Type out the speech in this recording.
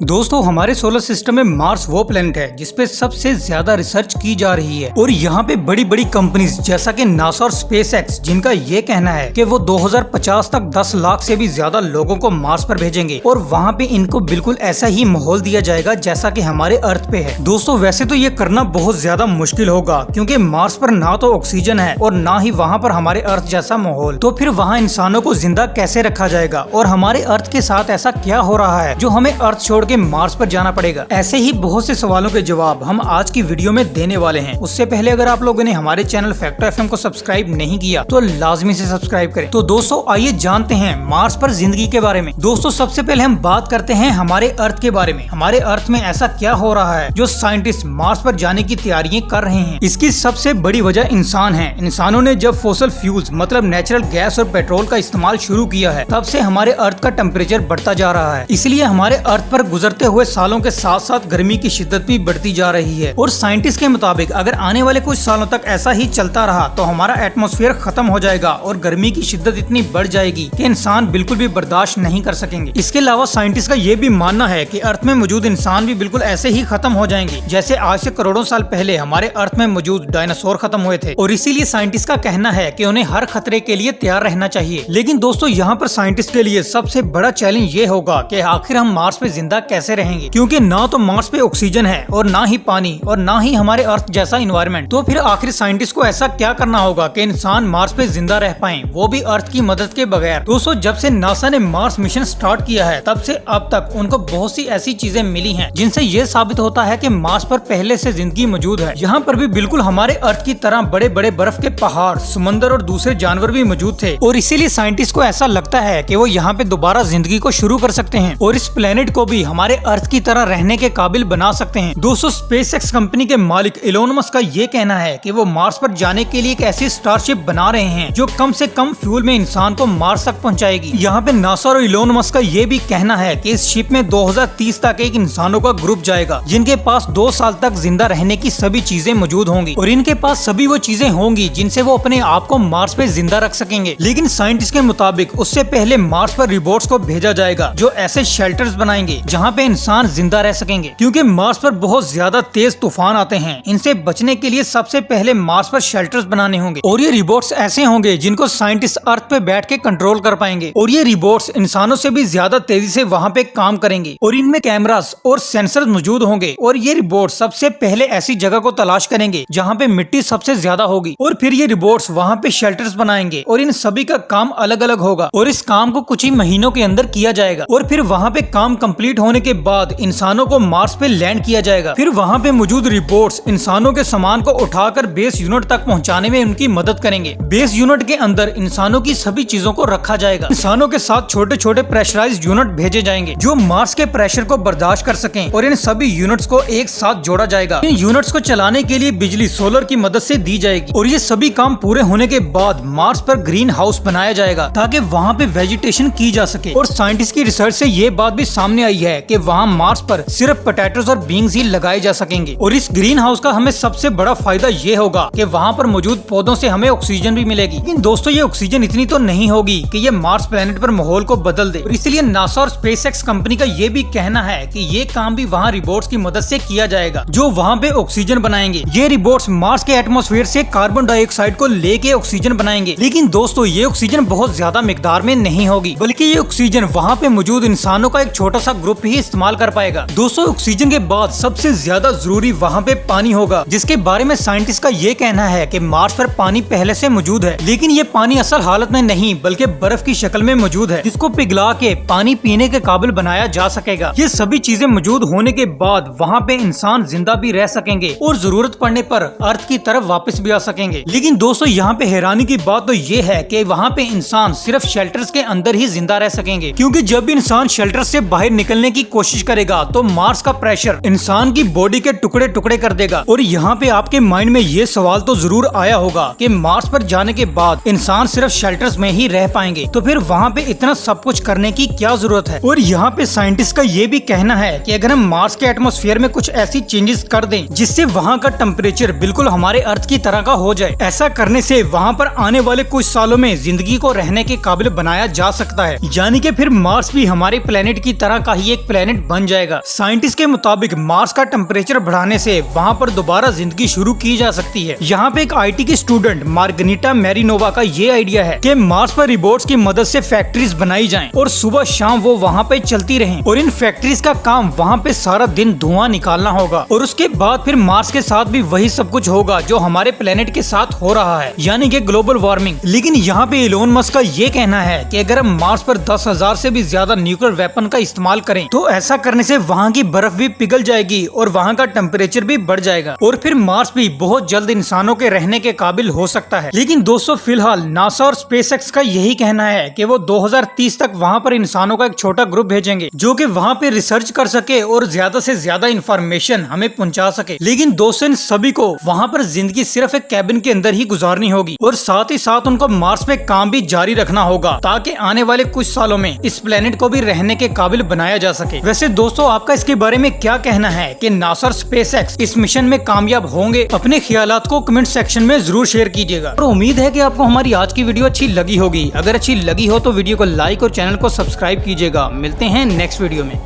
दोस्तों हमारे solar system में मार्स वो प्लेनेट है जिसपे सबसे ज्यादा रिसर्च की जा रही है और यहाँ पे बड़ी बड़ी कंपनीज जैसा कि नासा और स्पेसएक्स जिनका ये कहना है कि वो 2050 तक 10 लाख से भी ज्यादा लोगों को मार्स पर भेजेंगे और वहाँ पे इनको बिल्कुल ऐसा ही माहौल दिया जाएगा जैसा कि हमारे अर्थ पे है। दोस्तों वैसे तो ये करना बहुत ज्यादा मुश्किल होगा क्योंकि मार्स पर ना तो ऑक्सीजन है और ना ही वहाँ पर हमारे अर्थ जैसा माहौल, तो फिर वहाँ इंसानों को जिंदा कैसे रखा जाएगा और हमारे अर्थ के साथ ऐसा क्या हो रहा है जो हमें अर्थ छोड़ के मार्स पर जाना पड़ेगा। ऐसे ही बहुत से सवालों के जवाब हम आज की वीडियो में देने वाले हैं। उससे पहले अगर आप लोगों ने हमारे चैनल फैक्टो एफएम को सब्सक्राइब नहीं किया तो लाजमी से सब्सक्राइब करें। तो दोस्तों आइए जानते हैं मार्स पर जिंदगी के बारे में। दोस्तों सबसे पहले हम बात करते हैं हमारे अर्थ के बारे में। हमारे अर्थ में ऐसा क्या हो रहा है जो साइंटिस्ट मार्स पर जाने की तैयारियां कर रहे हैं। इसकी सबसे बड़ी वजह इंसान है। इंसानों ने जब फोसिल फ्यूल्स मतलब नेचुरल गैस और पेट्रोल का इस्तेमाल शुरू किया है तब से हमारे अर्थ का टेम्परेचर बढ़ता जा रहा है। इसलिए हमारे अर्थ पर गुजरते हुए सालों के साथ साथ गर्मी की शिद्दत भी बढ़ती जा रही है और साइंटिस्ट के मुताबिक अगर आने वाले कुछ सालों तक ऐसा ही चलता रहा तो हमारा एटमॉस्फेयर खत्म हो जाएगा और गर्मी की शिद्दत इतनी बढ़ जाएगी कि इंसान बिल्कुल भी बर्दाश्त नहीं कर सकेंगे। इसके अलावा साइंटिस्ट का ये भी मानना है कि अर्थ में मौजूद इंसान भी बिल्कुल ऐसे ही खत्म हो जाएंगे जैसे आज से करोड़ों साल पहले हमारे अर्थ में मौजूद डायनासोर खत्म हुए थे और इसीलिए साइंटिस्ट का कहना है कि उन्हें हर खतरे के लिए तैयार रहना चाहिए। लेकिन दोस्तों यहाँ पर साइंटिस्ट के लिए सबसे बड़ा चैलेंज ये होगा कि आखिर हम मार्स पे जिंदा कैसे रहेंगे, क्योंकि ना तो मार्स पे ऑक्सीजन है और ना ही पानी और ना ही हमारे अर्थ जैसा इन्वायरमेंट। तो फिर आखिर साइंटिस्ट को ऐसा क्या करना होगा कि इंसान मार्स पे जिंदा रह पाएं, वो भी अर्थ की मदद के बगैर। दोस्तों जब से नासा ने मार्स मिशन स्टार्ट किया है तब से अब तक उनको बहुत सी ऐसी चीजें मिली हैं जिनसे ये साबित होता है कि मार्स पर पहले से जिंदगी मौजूद है। यहाँ पर भी बिल्कुल हमारे अर्थ की तरह बड़े बड़े बर्फ के पहाड़, समंदर और दूसरे जानवर भी मौजूद थे और इसीलिए साइंटिस्ट को ऐसा लगता है कि वो यहाँ पे दोबारा जिंदगी को शुरू कर सकते हैं और इस प्लेनेट को भी हमारे अर्थ की तरह रहने के काबिल बना सकते हैं। दोस्तों स्पेसएक्स कंपनी के मालिक इलोन मस्क का ये कहना है कि वो मार्स पर जाने के लिए एक ऐसी स्टारशिप बना रहे हैं जो कम से कम फ्यूल में इंसान को मार्स तक पहुंचाएगी। यहाँ पे नासा और इलोन मस्क का ये भी कहना है कि इस शिप में 2030 तक एक इंसानों का ग्रुप जाएगा जिनके पास 2 साल तक जिंदा रहने की सभी चीजें मौजूद होंगी और इनके पास सभी वो चीजें होंगी जिनसे वो अपने आप को मार्स पे जिंदा रख सकेंगे। लेकिन साइंटिस्ट के मुताबिक उससे पहले मार्स पर रोबोट्स को भेजा जाएगा जो ऐसे शेल्टर्स बनाएंगे जहाँ पे इंसान जिंदा रह सकेंगे, क्योंकि मार्स पर बहुत ज्यादा तेज तूफान आते हैं। इनसे बचने के लिए सबसे पहले मार्स पर शेल्टर्स बनाने होंगे और ये रोबोट्स ऐसे होंगे जिनको साइंटिस्ट अर्थ पे बैठ के कंट्रोल कर पाएंगे और ये रोबोट्स इंसानों से भी ज्यादा तेजी से वहाँ पे काम करेंगे और इनमें कैमरास और सेंसर मौजूद होंगे और ये रोबोट्स सबसे पहले ऐसी जगह को तलाश करेंगे जहाँ पे मिट्टी सबसे ज्यादा होगी और फिर ये रोबोट्स वहाँ पे शेल्टर्स बनाएंगे और इन सभी का काम अलग अलग होगा और इस काम को कुछ ही महीनों के अंदर किया जाएगा और फिर वहाँ पे काम कंप्लीट होने के बाद इंसानों को मार्स पे लैंड किया जाएगा। फिर वहाँ पे मौजूद रोबोट्स इंसानों के सामान को उठाकर बेस यूनिट तक पहुँचाने में उनकी मदद करेंगे। बेस यूनिट के अंदर इंसानों की सभी चीजों को रखा जाएगा। इंसानों के साथ छोटे छोटे प्रेशराइज्ड यूनिट भेजे जाएंगे जो मार्स के प्रेशर को बर्दाश्त कर सकें और इन सभी यूनिट्स को एक साथ जोड़ा जाएगा। इन यूनिट्स को चलाने के लिए बिजली सोलर की मदद से दी जाएगी और ये सभी काम पूरे होने के बाद मार्स पर ग्रीन हाउस बनाया जाएगा ताकि वहाँ पे वेजिटेशन की जा सके। और साइंटिस्ट की रिसर्च से ये बात भी सामने आई है कि वहाँ मार्स पर सिर्फ पोटैटोज और बीन्स ही लगाए जा सकेंगे और इस ग्रीन हाउस का हमें सबसे बड़ा फायदा ये होगा कि वहाँ पर मौजूद पौधों से हमें ऑक्सीजन भी मिलेगी। लेकिन दोस्तों ये ऑक्सीजन इतनी तो नहीं होगी कि ये मार्स प्लेनेट पर माहौल को बदल दे और इसलिए नासा और स्पेसएक्स कंपनी का ये भी कहना है कि ये काम भी वहाँ रोबोट्स की मदद से किया जाएगा जो वहाँ पे ऑक्सीजन बनाएंगे। ये रोबोट्स मार्स के एटमॉस्फेयर से कार्बन डाइऑक्साइड को लेके ऑक्सीजन बनाएंगे। लेकिन दोस्तों ये ऑक्सीजन बहुत ज्यादा मिकदार में नहीं होगी बल्कि ये ऑक्सीजन वहाँ पे मौजूद इंसानों का एक छोटा सा ग्रुप ही इस्तेमाल कर पाएगा। दोस्तों ऑक्सीजन के बाद सबसे ज्यादा जरूरी वहाँ पे पानी होगा जिसके बारे में साइंटिस्ट का ये कहना है कि मार्स पर पानी पहले से मौजूद है, लेकिन ये पानी असल हालत में नहीं बल्कि बर्फ की शक्ल में मौजूद है जिसको पिघला के पानी पीने के काबिल बनाया जा सकेगा। ये सभी चीजें मौजूद होने के बाद वहाँ पे इंसान जिंदा भी रह सकेंगे और जरूरत पड़ने पर अर्थ की तरफ वापस भी आ सकेंगे। लेकिन दोस्तों यहाँ पे हैरानी की बात तो ये है कि वहाँ पे इंसान सिर्फ शेल्टर्स के अंदर ही जिंदा रह सकेंगे, क्योंकि जब इंसान शेल्टर से बाहर निकलने की कोशिश करेगा तो मार्स का प्रेशर इंसान की बॉडी के टुकड़े टुकड़े कर देगा। और यहाँ पे आपके माइंड में ये सवाल तो जरूर आया होगा कि मार्स पर जाने के बाद इंसान सिर्फ शेल्टर्स में ही रह पाएंगे, तो फिर वहाँ पे इतना सब कुछ करने की क्या जरूरत है। और यहाँ पे साइंटिस्ट का ये भी कहना है कि अगर हम मार्स के एटमॉस्फेयर में कुछ ऐसी चेंजेस कर दें जिससे वहाँ का टेम्परेचर बिल्कुल हमारे अर्थ की तरह का हो जाए, ऐसा करने से वहाँ पर आने वाले कुछ सालों में जिंदगी को रहने के काबिल बनाया जा सकता है। यानी कि फिर मार्स भी हमारे प्लेनेट की तरह का ही एक एक प्लेनेट बन जाएगा। साइंटिस्ट के मुताबिक मार्स का टेम्परेचर बढ़ाने से वहाँ पर दोबारा जिंदगी शुरू की जा सकती है। यहाँ पे एक IT की स्टूडेंट मार्गनीटा मैरिनोवा का ये आइडिया है कि मार्स पर रोबोट्स की मदद से फैक्ट्रीज बनाई जाएं और सुबह शाम वो वहाँ पे चलती रहें और इन फैक्ट्रीज का काम वहाँ पे सारा दिन धुआं निकालना होगा और उसके बाद फिर मार्स के साथ भी वही सब कुछ होगा जो हमारे प्लेनेट के साथ हो रहा है, यानी कि ग्लोबल वार्मिंग। लेकिन यहाँ पे इलोन मस्क का ये कहना है कि अगर हम मार्स पर 10,000 से भी ज्यादा न्यूक्लियर वेपन का इस्तेमाल करें तो ऐसा करने से वहाँ की बर्फ भी पिघल जाएगी और वहाँ का टेम्परेचर भी बढ़ जाएगा और फिर मार्स भी बहुत जल्द इंसानों के रहने के काबिल हो सकता है। लेकिन दोस्तों फिलहाल नासा और स्पेसएक्स का यही कहना है कि वो 2030 तक वहाँ पर इंसानों का एक छोटा ग्रुप भेजेंगे जो कि वहाँ पे रिसर्च कर सके और ज्यादा से ज्यादा इंफॉर्मेशन हमें पहुँचा सके। लेकिन दोस्तों इन सभी को वहाँ पर जिंदगी सिर्फ एक कैबिन के अंदर ही गुजारनी होगी और साथ ही साथ उनको मार्स पे काम भी जारी रखना होगा ताकि आने वाले कुछ सालों में इस प्लेनेट को भी रहने के काबिल बनाया जा सके। वैसे दोस्तों आपका इसके बारे में क्या कहना है कि नासा और स्पेसएक्स इस मिशन में कामयाब होंगे? अपने ख्यालात को कमेंट सेक्शन में जरूर शेयर कीजिएगा और उम्मीद है कि आपको हमारी आज की वीडियो अच्छी लगी होगी। अगर अच्छी लगी हो तो वीडियो को लाइक और चैनल को सब्सक्राइब कीजिएगा। मिलते हैं नेक्स्ट वीडियो में।